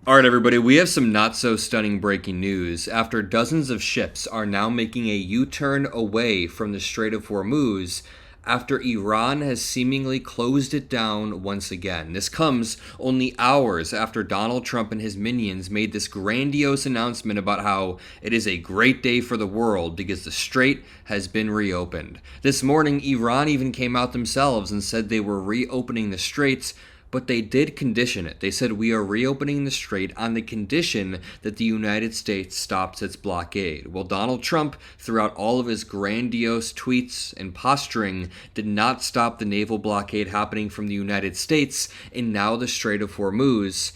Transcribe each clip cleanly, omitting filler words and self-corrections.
Alright everybody, we have some not so stunning breaking news. After dozens of ships are now making a U-turn away from the Strait of Hormuz, after Iran has seemingly closed it down once again. This comes only hours after Donald Trump and his minions made this grandiose announcement about how it is a great day for the world because the strait has been reopened. This morning, Iran even came out themselves and said they were reopening the straits, but they did condition it. They said, we are reopening the strait on the condition that the United States stops its blockade. Well, Donald Trump, throughout all of his grandiose tweets and posturing, did not stop the naval blockade happening from the United States, and now the Strait of Hormuz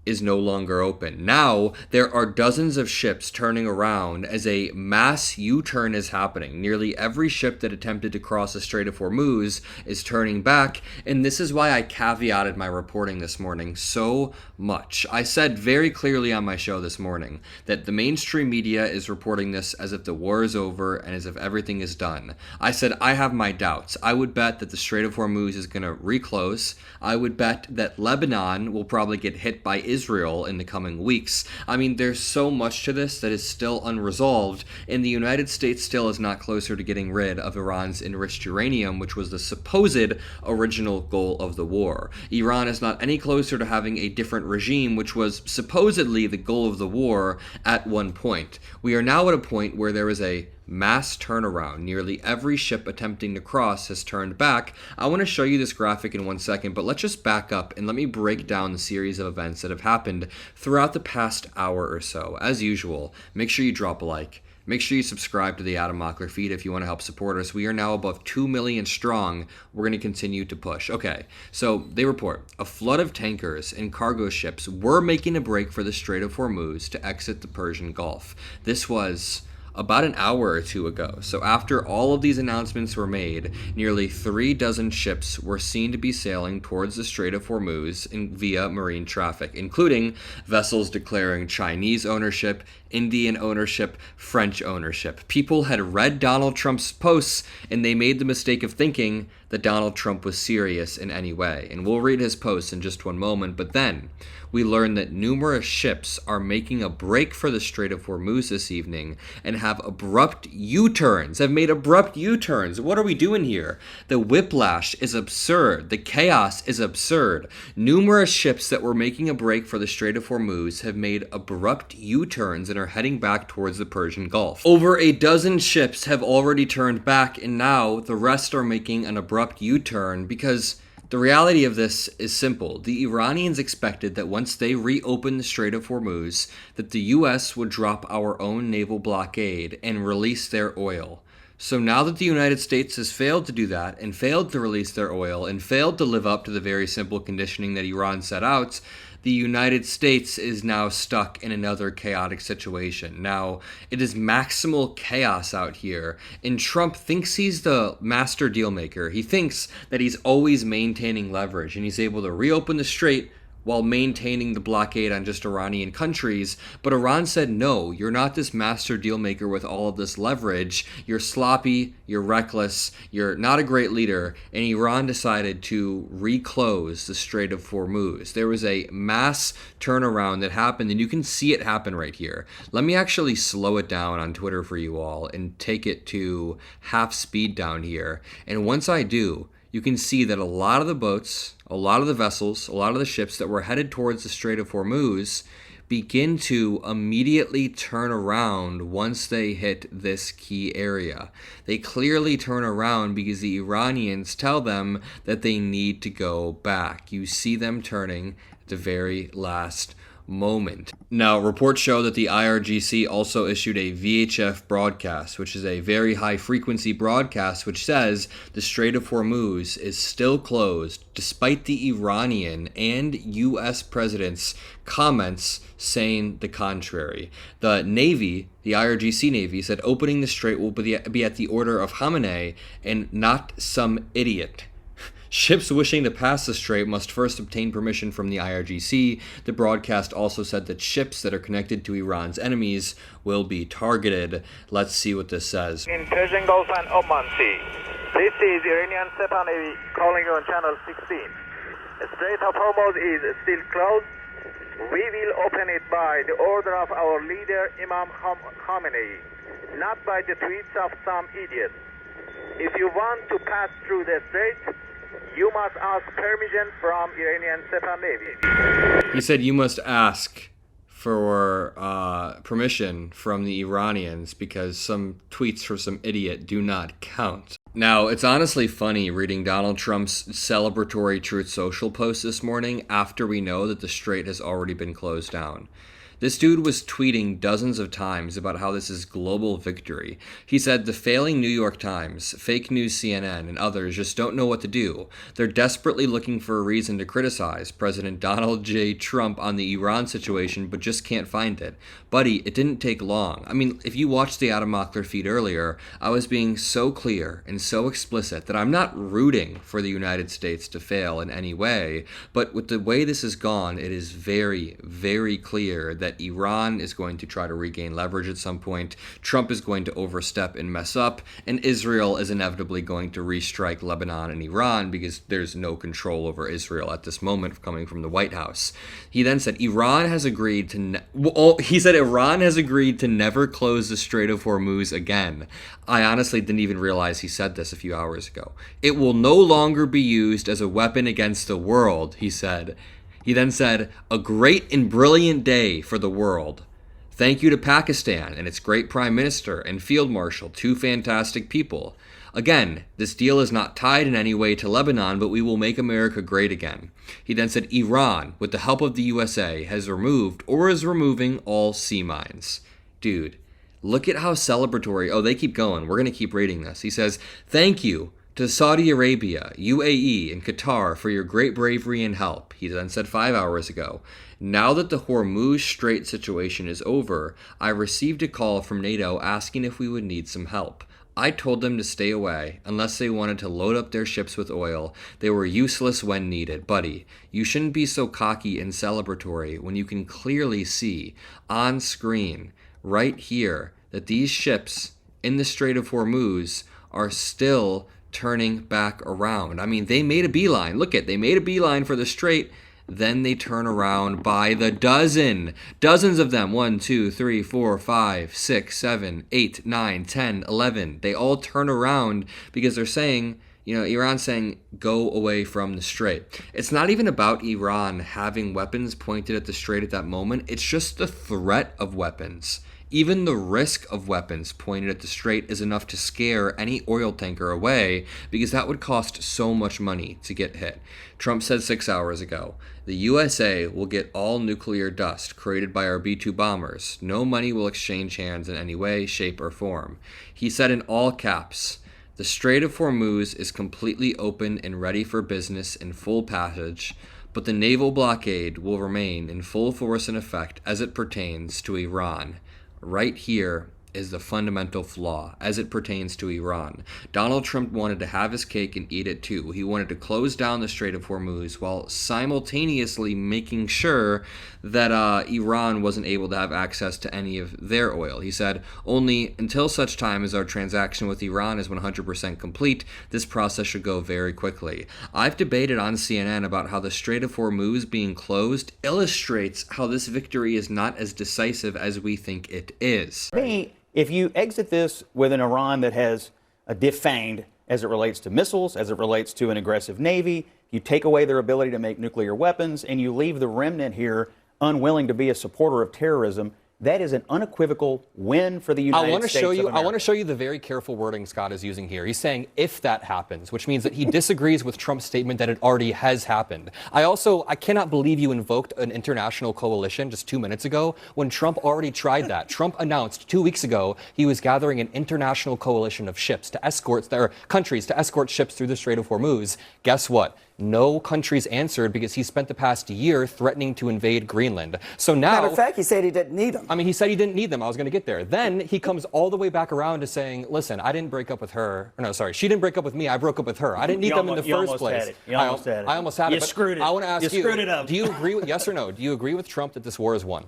is no longer open. Now, there are dozens of ships turning around as a mass U-turn is happening. Nearly every ship that attempted to cross the Strait of Hormuz is turning back, and this is why I caveated my reporting this morning so much. I said very clearly on my show this morning that the mainstream media is reporting this as if the war is over and as if everything is done. I said I have my doubts. I would bet that the Strait of Hormuz is going to reclose. I would bet that Lebanon will probably get hit by Israel in the coming weeks. I mean, there's so much to this that is still unresolved, and the United States still is not closer to getting rid of Iran's enriched uranium, which was the supposed original goal of the war. Iran is not any closer to having a different regime, which was supposedly the goal of the war at one point. We are now at a point where there is a mass turnaround. Nearly every ship attempting to cross has turned back. I want to show you this graphic in 1 second, but let's just back up and let me break down the series of events that have happened throughout the past hour or so. As usual, make sure you drop a like. Make sure you subscribe to the Adam Mockler feed if you want to help support us. We are now above 2 million strong. We're going to continue to push. Okay, so they report a flood of tankers and cargo ships were making a break for the Strait of Hormuz to exit the Persian Gulf. This was about an hour or two ago. So after all of these announcements were made, nearly 36 ships were seen to be sailing towards the Strait of Hormuz via marine traffic, including vessels declaring Chinese ownership, Indian ownership, French ownership. People had read Donald Trump's posts and they made the mistake of thinking that Donald Trump was serious in any way. And we'll read his posts in just one moment, but then we learned that numerous ships are making a break for the Strait of Hormuz this evening and have abrupt U-turns, have made abrupt U-turns. What are we doing here? The whiplash is absurd. The chaos is absurd. Numerous ships that were making a break for the Strait of Hormuz have made abrupt U-turns and are heading back towards the Persian Gulf. Over a dozen ships have already turned back, and now the rest are making an abrupt U-turn because the reality of this is simple. The Iranians expected that once they reopened the Strait of Hormuz, that the U.S. would drop our own naval blockade and release their oil. So now that the United States has failed to do that and failed to release their oil and failed to live up to the very simple conditioning that Iran set out, the United States is now stuck in another chaotic situation. Now, it is maximal chaos out here, and Trump thinks he's the master deal maker. He thinks that he's always maintaining leverage, and he's able to reopen the strait while maintaining the blockade on just Iranian countries. But Iran said, no, you're not this master deal maker with all of this leverage. You're sloppy, you're reckless, you're not a great leader. And Iran decided to reclose the Strait of Hormuz. There was a mass turnaround that happened, and you can see it happen right here. Let me actually slow it down on Twitter for you all and take it to half speed down here. And once I do, you can see that a lot of the boats, a lot of the vessels, a lot of the ships that were headed towards the Strait of Hormuz begin to immediately turn around once they hit this key area. They clearly turn around because the Iranians tell them that they need to go back. You see them turning at the very last moment. Now, reports show that the IRGC also issued a VHF broadcast, which is a very high frequency broadcast, which says the Strait of Hormuz is still closed despite the Iranian and US president's comments saying the contrary. The Navy, the IRGC Navy, said opening the strait will be at the order of Khamenei and not some idiot. Ships wishing to pass the strait must first obtain permission from the IRGC. The broadcast also said that ships that are connected to Iran's enemies will be targeted. Let's see what this says. In Persian Gulf and Oman Sea, this is Iranian Sepah Navy calling you on channel 16. The Strait of Hormuz is still closed We will open it by the order of our leader, Imam Khomeini, not by the tweets of some idiot. If you want to pass through the strait, you must ask permission from Iranian Sepah Navy. He said you must ask for permission from the Iranians because some tweets from some idiot do not count. Now, it's honestly funny reading Donald Trump's celebratory Truth Social post this morning after we know that the strait has already been closed down. This dude was tweeting dozens of times about how this is global victory. He said the failing New York Times, fake news CNN, and others just don't know what to do. They're desperately looking for a reason to criticize President Donald J. Trump on the Iran situation, but just can't find it. Buddy, it didn't take long. I mean, if you watched the Adam Mockler feed earlier, I was being so clear and so explicit that I'm not rooting for the United States to fail in any way, but with the way this has gone, it is very, very clear that Iran is going to try to regain leverage at some point, Trump is going to overstep and mess up, and Israel is inevitably going to restrike Lebanon and Iran because there's no control over Israel at this moment coming from the White House. He then said Iran has agreed to Iran has agreed to never close the Strait of Hormuz again. I honestly didn't even realize he said this a few hours ago. It will no longer be used as a weapon against the world, he said. He then said, a great and brilliant day for the world. Thank you to Pakistan and its great prime minister and field marshal, two fantastic people. Again, this deal is not tied in any way to Lebanon, but we will make America great again. He then said Iran, with the help of the USA, has removed or is removing all sea mines. Dude, look at how celebratory. Oh, they keep going. We're going to keep reading this. He says, thank you to Saudi Arabia, UAE, and Qatar for your great bravery and help, he then said 5 hours ago. Now that the Hormuz Strait situation is over, I received a call from NATO asking if we would need some help. I told them to stay away unless they wanted to load up their ships with oil. They were useless when needed. Buddy, you shouldn't be so cocky and celebratory when you can clearly see on screen right here that these ships in the Strait of Hormuz are still turning back around. I mean, they made a beeline. Look at, they made a beeline for the strait. Then they turn around by the dozen. Dozens of them. 1, 2, 3, 4, 5, 6, 7, 8, 9, 10, 11. They all turn around because they're saying, Iran's saying, go away from the strait. It's not even about Iran having weapons pointed at the strait at that moment. It's just the threat of weapons. Even the risk of weapons pointed at the strait is enough to scare any oil tanker away because that would cost so much money to get hit. Trump said 6 hours ago, the USA will get all nuclear dust created by our B-2 bombers. No money will exchange hands in any way, shape, or form. He said in all caps, the Strait of Hormuz is completely open and ready for business in full passage, but the naval blockade will remain in full force and effect as it pertains to Iran. Right here is the fundamental flaw as it pertains to Iran. Donald Trump wanted to have his cake and eat it too. He wanted to close down the Strait of Hormuz while simultaneously making sure that Iran wasn't able to have access to any of their oil. He said, only until such time as our transaction with Iran is 100% complete, this process should go very quickly. I've debated on CNN about how the Strait of Hormuz being closed illustrates how this victory is not as decisive as we think it is. If you exit this with an Iran that has a defanged as it relates to missiles, as it relates to an aggressive navy, you take away their ability to make nuclear weapons, and you leave the remnant here unwilling to be a supporter of terrorism, that is an unequivocal win for the United States of America. I want to show you the very careful wording Scott is using here. He's saying if that happens, which means that he disagrees with Trump's statement that it already has happened. I cannot believe you invoked an international coalition just 2 minutes ago when Trump already tried that. Trump announced 2 weeks ago he was gathering an international coalition of ships to escort countries to escort ships through the Strait of Hormuz. Guess what? No countries answered because he spent the past year threatening to invade Greenland. So now, matter of fact, he said he didn't need them. I mean, he said he didn't need them. I was going to get there. Then he comes all the way back around to saying, listen, I didn't break up with her. Or no, sorry, she didn't break up with me. I broke up with her. I didn't need them in the first place. You almost had it. I almost had it. You screwed it. I want to ask you, screwed it up. Do you agree with, yes or no, do you agree with Trump that this war is won?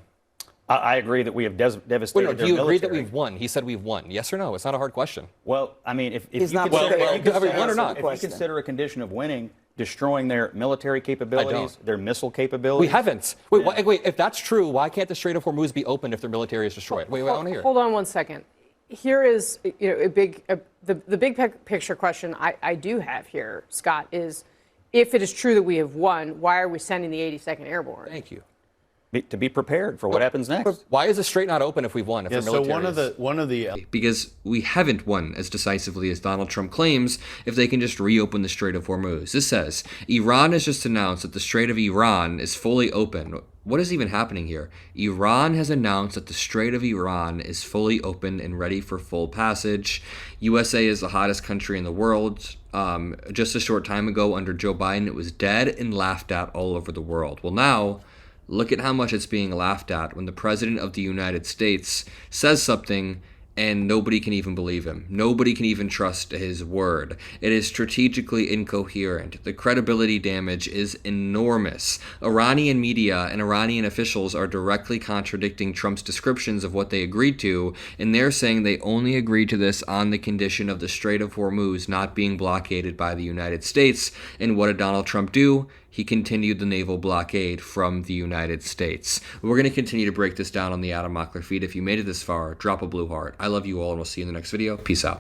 I agree that we have devastated Wait, no, their do you agree military. that we've won? He said we've won. Yes or no? It's not a hard question. Well, I mean, if you He's not consider, prepared. if you Have we won or consider- not? if you consider a condition of winning destroying their military capabilities, their missile capabilities? We haven't. Wait, if that's true, why can't the Strait of Hormuz be opened if their military is destroyed? Wait, I want to hear. Hold on one second. Here is the big picture question I do have here, Scott, is if it is true that we have won, why are we sending the 82nd Airborne? Thank you. To be prepared for what happens next. Why is the strait not open if we've won? If Yeah, the so military one of the Because we haven't won as decisively as Donald Trump claims if they can just reopen the Strait of Hormuz. This says, Iran has just announced that the Strait of Iran is fully open. What is even happening here? Iran has announced that the Strait of Iran is fully open and ready for full passage. USA is the hottest country in the world. Just a short time ago under Joe Biden, it was dead and laughed at all over the world. Well, now, look at how much it's being laughed at when the President of the United States says something and nobody can even believe him. Nobody can even trust his word. It is strategically incoherent. The credibility damage is enormous. Iranian media and Iranian officials are directly contradicting Trump's descriptions of what they agreed to, and they're saying they only agreed to this on the condition of the Strait of Hormuz not being blockaded by the United States. And what did Donald Trump do? He continued the naval blockade from the United States. We're going to continue to break this down on the Adam Mockler feed. If you made it this far, drop a blue heart. I love you all, and we'll see you in the next video. Peace out.